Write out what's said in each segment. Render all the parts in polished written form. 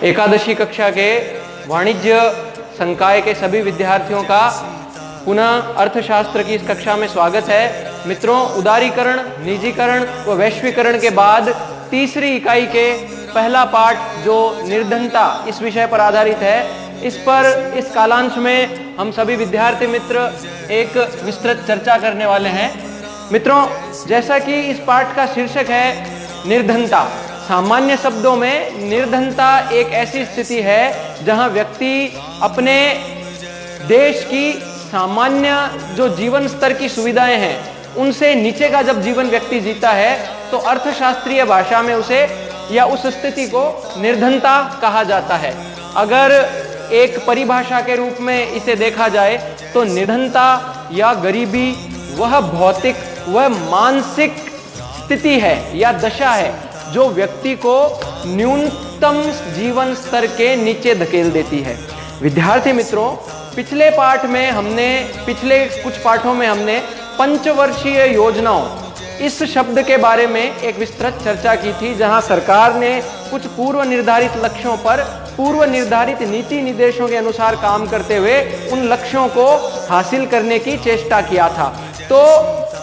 एकादशी कक्षा के वाणिज्य संकाय के सभी विद्यार्थियों का पुनः अर्थशास्त्र की इस कक्षा में स्वागत है। मित्रों, उदारीकरण, निजीकरण व वैश्वीकरण के बाद तीसरी इकाई के पहला पाठ जो निर्धनता इस विषय पर आधारित है, इस पर इस कालांश में हम सभी विद्यार्थी मित्र एक विस्तृत चर्चा करने वाले हैं। मित्रों, जैसा कि इस पाठ का शीर्षक है निर्धनता, सामान्य शब्दों में निर्धनता एक ऐसी स्थिति है जहां व्यक्ति अपने देश की सामान्य जो जीवन स्तर की सुविधाएं हैं उनसे नीचे का जब जीवन व्यक्ति जीता है तो अर्थशास्त्रीय भाषा में उसे या उस स्थिति को निर्धनता कहा जाता है। अगर एक परिभाषा के रूप में इसे देखा जाए तो निर्धनता या गरीबी वह भौतिक वह मानसिक स्थिति है या दशा है जो व्यक्ति को न्यूनतम जीवन स्तर के नीचे धकेल देती है। विद्यार्थी मित्रों, पिछले कुछ पाठों में हमने पंचवर्षीय योजनाओं इस शब्द के बारे में एक विस्तृत चर्चा की थी, जहां सरकार ने कुछ पूर्व निर्धारित लक्ष्यों पर पूर्व निर्धारित नीति निर्देशों के अनुसार काम करते हुए उन लक्ष्यों को हासिल करने की चेष्टा किया था। तो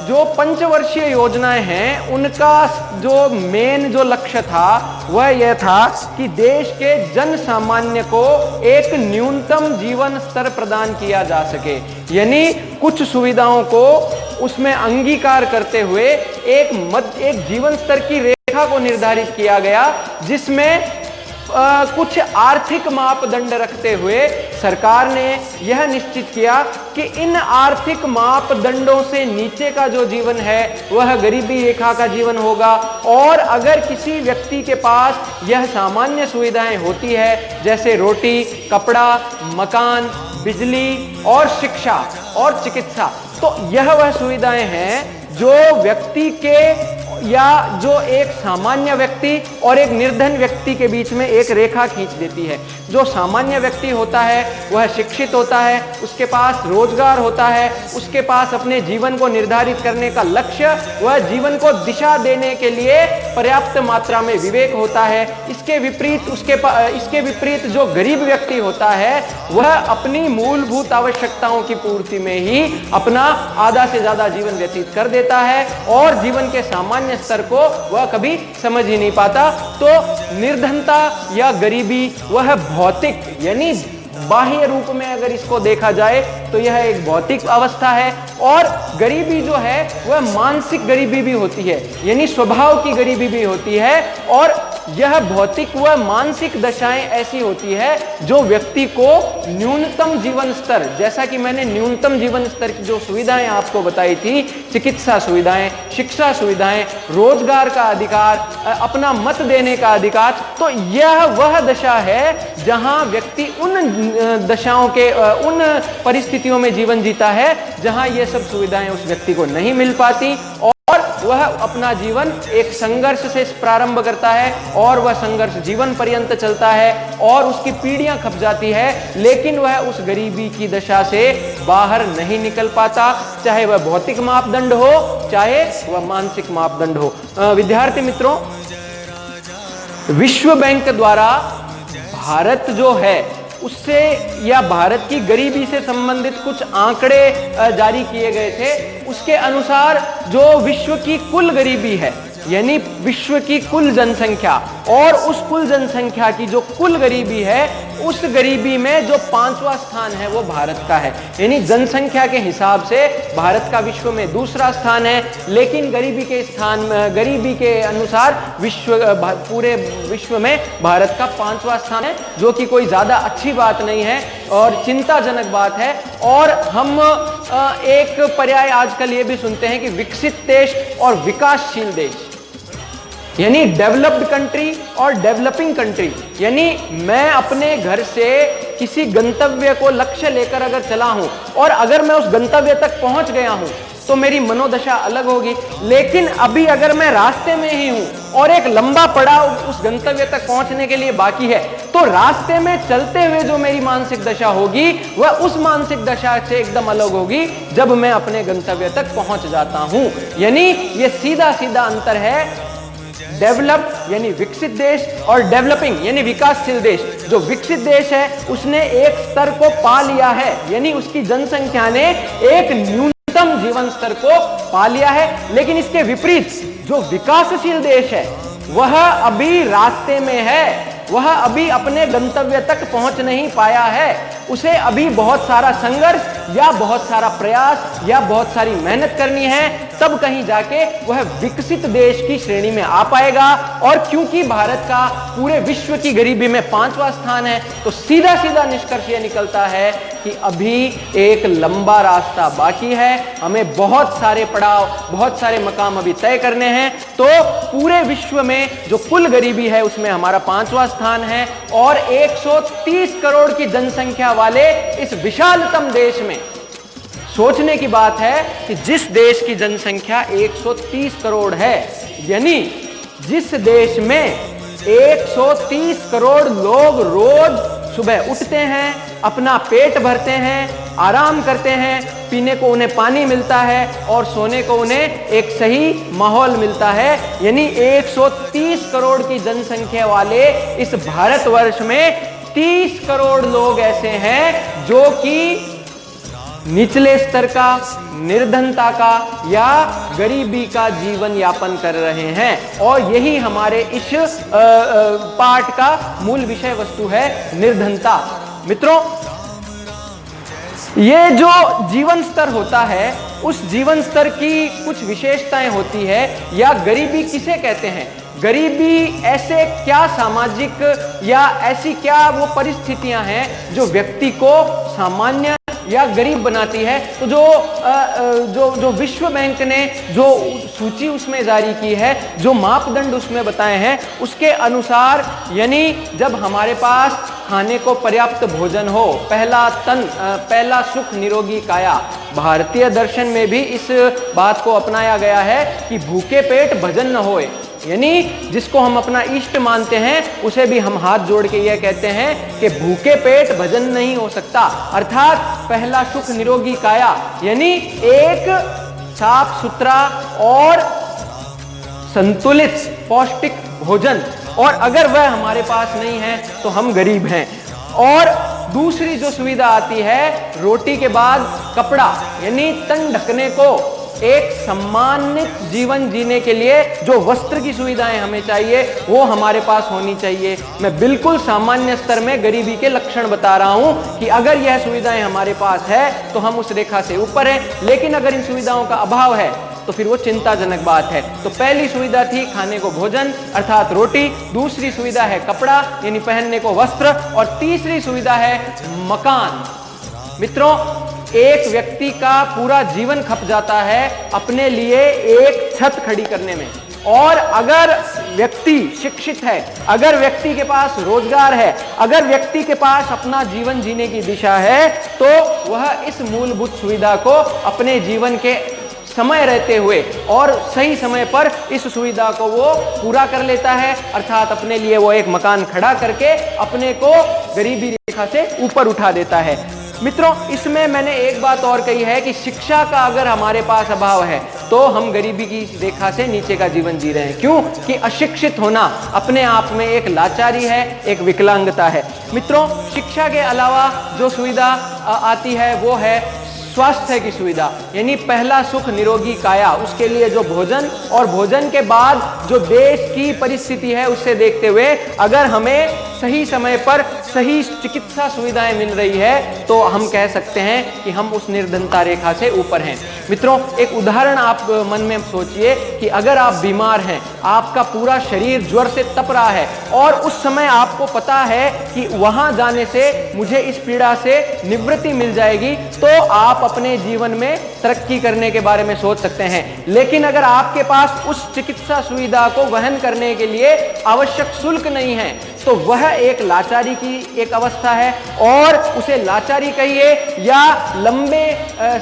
जो पंचवर्षीय योजनाएं हैं उनका जो मेन जो लक्ष्य था वह यह था कि देश के जन सामान्य को एक न्यूनतम जीवन स्तर प्रदान किया जा सके, यानी कुछ सुविधाओं को उसमें अंगीकार करते हुए एक जीवन स्तर की रेखा को निर्धारित किया गया, जिसमें कुछ आर्थिक मापदंड रखते हुए सरकार ने यह निश्चित किया कि इन आर्थिक मापदंडों से नीचे का जो जीवन है वह गरीबी रेखा का जीवन होगा। और अगर किसी व्यक्ति के पास यह सामान्य सुविधाएं होती है जैसे रोटी, कपड़ा, मकान, बिजली और शिक्षा और चिकित्सा, तो यह वह सुविधाएं हैं जो व्यक्ति के या जो एक सामान्य व्यक्ति और एक निर्धन व्यक्ति के बीच में एक रेखा खींच देती है। जो सामान्य व्यक्ति होता है वह शिक्षित होता है, उसके पास रोजगार होता है, उसके पास अपने जीवन को निर्धारित करने का लक्ष्य, वह जीवन को दिशा देने के लिए पर्याप्त मात्रा में विवेक होता है। इसके विपरीत जो गरीब व्यक्ति होता है वह अपनी मूलभूत आवश्यकताओं की पूर्ति में ही अपना आधा से ज्यादा जीवन व्यतीत कर देता है और जीवन के सामान्य स्तर को वह कभी समझ ही नहीं पाता। तो निर्धनता या गरीबी वह भौतिक यानी बाह्य रूप में अगर इसको देखा जाए तो यह एक भौतिक अवस्था है, और गरीबी जो है वह मानसिक गरीबी भी होती है, यानी स्वभाव की गरीबी भी होती है। और यह भौतिक व मानसिक दशाएं ऐसी होती है जो व्यक्ति को न्यूनतम जीवन स्तर, जैसा कि मैंने न्यूनतम जीवन स्तर की जो सुविधाएं आपको बताई थी, चिकित्सा सुविधाएं, शिक्षा सुविधाएं, रोजगार का अधिकार, अपना मत देने का अधिकार, तो यह वह दशा है जहां व्यक्ति उन दशाओं के उन परिस्थितियों में जीवन जीता है जहां यह सब सुविधाएं उस व्यक्ति को नहीं मिल पाती और वह अपना जीवन एक संघर्ष से प्रारंभ करता है और वह संघर्ष जीवन पर्यंत चलता है और उसकी पीढ़ियां खप जाती है, लेकिन वह उस गरीबी की दशा से बाहर नहीं निकल पाता, चाहे वह भौतिक मापदंड हो चाहे वह मानसिक मापदंड हो। विद्यार्थी मित्रों, विश्व बैंक द्वारा भारत जो है उससे या भारत की गरीबी से संबंधित कुछ आंकड़े जारी किए गए थे। उसके अनुसार जो विश्व की कुल गरीबी है, यानी विश्व की कुल जनसंख्या और उस कुल जनसंख्या की जो कुल गरीबी है, उस गरीबी में जो 5वां स्थान है वो भारत का है। यानी जनसंख्या के हिसाब से भारत का विश्व में दूसरा स्थान है, लेकिन गरीबी के अनुसार पूरे विश्व में भारत का 5वां स्थान है, जो कि कोई ज्यादा अच्छी बात नहीं है और चिंताजनक बात है। और हम एक पर्याय आजकल ये भी सुनते हैं कि विकसित देश और विकासशील देश, यानी डेवलप्ड कंट्री और डेवलपिंग कंट्री। यानी मैं अपने घर से किसी गंतव्य को लक्ष्य लेकर अगर चला हूं और अगर मैं उस गंतव्य तक पहुंच गया हूं तो मेरी मनोदशा अलग होगी, लेकिन अभी अगर मैं रास्ते में ही हूं और एक लंबा पड़ाव उस गंतव्य तक पहुंचने के लिए बाकी है, तो रास्ते में चलते हुए जो मेरी मानसिक दशा होगी वह उस मानसिक दशा से एकदम अलग होगी जब मैं अपने गंतव्य तक पहुंच जाता हूं। यानी ये सीधा सीधा अंतर है डेवलप यानी विकसित देश और डेवलपिंग यानी विकासशील देश। जो विकसित देश है उसने एक स्तर को पा लिया है, यानी उसकी जनसंख्या ने एक न्यूनतम जीवन स्तर को पा लिया है। लेकिन इसके विपरीत जो विकासशील देश है वह अभी रास्ते में है, वह अभी अपने गंतव्य तक पहुंच नहीं पाया है। उसे अभी बहुत सारा संघर्ष या बहुत सारा प्रयास या बहुत सारी मेहनत करनी है, तब कहीं जाके वह विकसित देश की श्रेणी में आ पाएगा। और क्योंकि भारत का पूरे विश्व की गरीबी में 5वां स्थान है, तो सीधा सीधा निष्कर्ष यह निकलता है कि अभी एक लंबा रास्ता बाकी है, हमें बहुत सारे पड़ाव, बहुत सारे मकाम अभी तय करने हैं। तो पूरे विश्व में जो कुल गरीबी है उसमें हमारा 5वां स्थान है, और 130 करोड़ की जनसंख्या वाले इस विशालतम देश में सोचने की बात है कि जिस देश की जनसंख्या 130 करोड़ है, यानी जिस देश में 130 करोड़ लोग रोज सुबह उठते हैं, अपना पेट भरते हैं, आराम करते हैं, पीने को उन्हें पानी मिलता है और सोने को उन्हें एक सही माहौल मिलता है, यानी 130 करोड़ की जनसंख्या वाले इस भारतवर्ष में 30 करोड़ लोग ऐसे हैं जो कि निचले स्तर का, निर्धनता का या गरीबी का जीवन यापन कर रहे हैं। और यही हमारे इस पाठ का मूल विषय वस्तु है, निर्धनता। मित्रों, ये जो जीवन स्तर होता है उस जीवन स्तर की कुछ विशेषताएं होती है। या गरीबी किसे कहते हैं? गरीबी ऐसे क्या सामाजिक या ऐसी क्या वो परिस्थितियां हैं जो व्यक्ति को सामान्य या गरीब बनाती है? तो जो विश्व बैंक ने जो सूची उसमें जारी की है, जो मापदंड उसमें बताए हैं, उसके अनुसार यानी जब हमारे पास खाने को पर्याप्त भोजन हो, पहला सुख निरोगी काया। भारतीय दर्शन में भी इस बात को अपनाया गया है कि भूखे पेट भजन न होए, यानी जिसको हम अपना इष्ट मानते हैं उसे भी हम हाथ जोड़ के यह कहते हैं कि भूखे पेट भजन नहीं हो सकता। अर्थात पहला सुख निरोगी काया, यानी एक साफ सुथरा और संतुलित पौष्टिक भोजन, और अगर वह हमारे पास नहीं है तो हम गरीब हैं। और दूसरी जो सुविधा आती है, रोटी के बाद कपड़ा, यानी तन ढकने को, एक सम्मानित जीवन जीने के लिए जो वस्त्र की सुविधाएं हमें चाहिए वो हमारे पास होनी चाहिए। मैं बिल्कुल सामान्य स्तर में गरीबी के लक्षण बता रहा हूं कि अगर यह सुविधाएं हमारे पास है तो हम उस रेखा से ऊपर हैं, लेकिन अगर इन सुविधाओं का अभाव है तो फिर वो चिंताजनक बात है। तो पहली सुविधा थी खाने को भोजन अर्थात रोटी, दूसरी सुविधा है कपड़ा यानी पहनने को वस्त्र, और तीसरी सुविधा है मकान। मित्रों, एक व्यक्ति का पूरा जीवन खप जाता है अपने लिए एक छत खड़ी करने में, और अगर व्यक्ति शिक्षित है, अगर व्यक्ति के पास रोजगार है, अगर व्यक्ति के पास अपना जीवन जीने की दिशा है, तो वह इस मूलभूत सुविधा को अपने जीवन के समय रहते हुए और सही समय पर इस सुविधा को वो पूरा कर लेता है। अर्थात अपने लिए वो एक मकान खड़ा करके अपने को गरीबी रेखा से ऊपर उठा देता है। मित्रों, इसमें मैंने एक बात और कही है कि शिक्षा का अगर हमारे पास अभाव है तो हम गरीबी की रेखा से नीचे का जीवन जी रहे हैं। क्यों? कि अशिक्षित होना अपने आप में एक लाचारी है, एक विकलांगता है। मित्रों, शिक्षा के अलावा जो सुविधा आती है वो है स्वास्थ्य की सुविधा, यानी पहला सुख निरोगी काया, उसके लिए जो भोजन, और भोजन के बाद जो देश की परिस्थिति है उससे देखते हुए अगर हमें सही समय पर सही चिकित्सा सुविधाएं मिल रही है तो हम कह सकते हैं कि हम उस निर्धनता रेखा से ऊपर हैं। मित्रों, एक उदाहरण आप मन में सोचिए कि अगर आप बीमार हैं, आपका पूरा शरीर ज्वर से तप रहा है और उस समय आपको पता है कि वहां जाने से मुझे इस पीड़ा से निवृत्ति मिल जाएगी, तो आप अपने जीवन में तरक्की करने के बारे में सोच सकते हैं। लेकिन अगर आपके पास उस चिकित्सा सुविधा को वहन करने के लिए आवश्यक शुल्क नहीं है तो वह एक लाचारी की एक अवस्था है, और उसे लाचारी कहिए या लंबे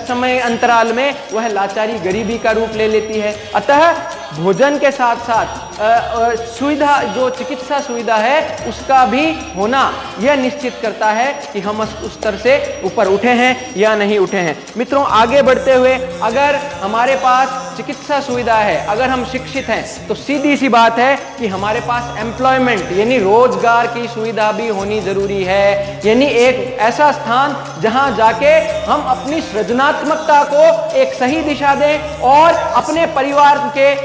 समय अंतराल में वह लाचारी गरीबी का रूप ले लेती है। अतः भोजन के साथ साथ सुविधा, जो चिकित्सा सुविधा है उसका भी होना यह निश्चित करता है कि हम उस स्तर से ऊपर उठे हैं या नहीं उठे हैं। मित्रों, आगे बढ़ते हुए अगर हमारे पास चिकित्सा सुविधा है, अगर हम शिक्षित हैं, तो सीधी सी बात है कि हमारे पास एम्प्लॉयमेंट यानी रोजगार की सुविधा भी होनी जरूरी है। यानी एक ऐसा स्थान जहां जाके हम अपनी सृजनात्मकता को एक सही दिशा दें और अपने परिवार के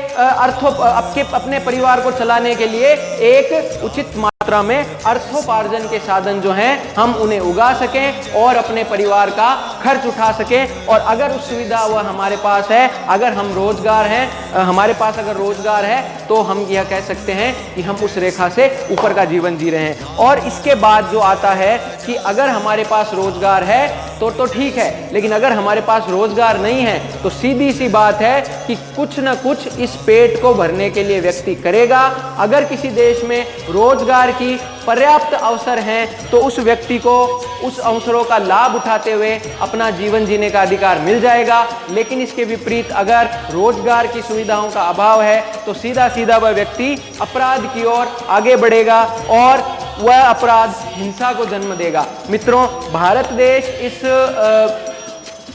अपने परिवार को चलाने के लिए एक उचित मात्रा में अर्थोपार्जन के साधन जो हैं हम उन्हें उगा सकें और अपने परिवार का खर्च उठा सकें। और अगर उस सुविधा वह हमारे पास है, अगर हम रोजगार हैं, हमारे पास अगर रोजगार है, तो हम यह कह सकते हैं कि हम उस रेखा से ऊपर का जीवन जी रहे हैं। और इसके बाद जो आता है कि अगर हमारे पास रोजगार है तो ठीक है, लेकिन अगर हमारे पास रोजगार नहीं है तो सीधी सी बात है कि कुछ ना कुछ इस पेट को भरने के लिए व्यक्ति करेगा। अगर किसी देश में रोजगार की पर्याप्त अवसर हैं तो उस व्यक्ति को उस अवसरों का लाभ उठाते हुए अपना जीवन जीने का अधिकार मिल जाएगा। लेकिन इसके विपरीत अगर रोजगार की सुविधाओं का अभाव है तो सीधा सीधा वह व्यक्ति अपराध की ओर आगे बढ़ेगा और वह अपराध हिंसा को जन्म देगा। मित्रों, भारत देश इस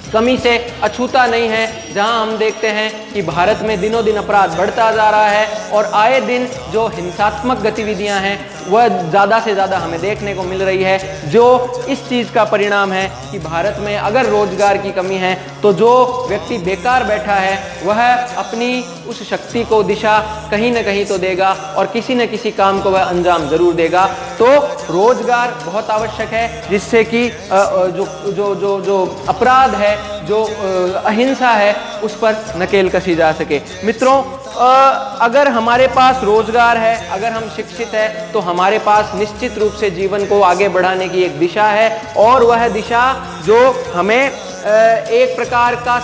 कमी से अछूता नहीं है, जहां हम देखते हैं कि भारत में दिनों दिन अपराध बढ़ता जा रहा है और आए दिन जो हिंसात्मक गतिविधियां हैं वह ज़्यादा से ज़्यादा हमें देखने को मिल रही है, जो इस चीज़ का परिणाम है कि भारत में अगर रोजगार की कमी है तो जो व्यक्ति बेकार बैठा है वह अपनी उस शक्ति को दिशा कहीं ना कहीं तो देगा और किसी न किसी काम को वह अंजाम जरूर देगा। तो रोजगार बहुत आवश्यक है जिससे कि जो अपराध है, जो अहिंसा है, उस पर नकेल कसी जा सके। मित्रों, अगर हमारे पास रोजगार है, अगर हम शिक्षित हैं, तो हमारे पास निश्चित रूप से जीवन को आगे बढ़ाने की एक दिशा है और वह दिशा जो हमें एक प्रकार का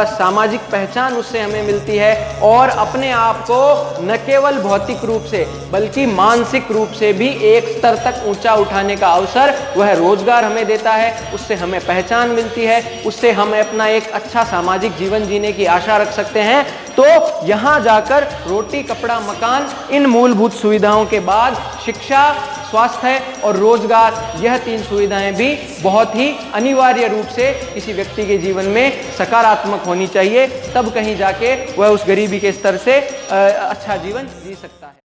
सामाजिक पहचान उससे हमें मिलती है और अपने आप को न केवल भौतिक रूप से बल्कि मानसिक रूप से भी एक स्तर तक ऊंचा उठाने का अवसर वह रोजगार हमें देता है। उससे हमें पहचान मिलती है, उससे हम अपना एक अच्छा सामाजिक जीवन जीने की आशा रख सकते हैं। तो यहाँ जाकर रोटी, कपड़ा, मकान, इन मूलभूत सुविधाओं के बाद शिक्षा, स्वास्थ्य और रोजगार, यह 3 सुविधाएं भी बहुत ही अनिवार्य रूप से किसी व्यक्ति के जीवन में सकारात्मक होनी चाहिए। तब कहीं जाके वह उस गरीबी के स्तर से अच्छा जीवन जी सकता है।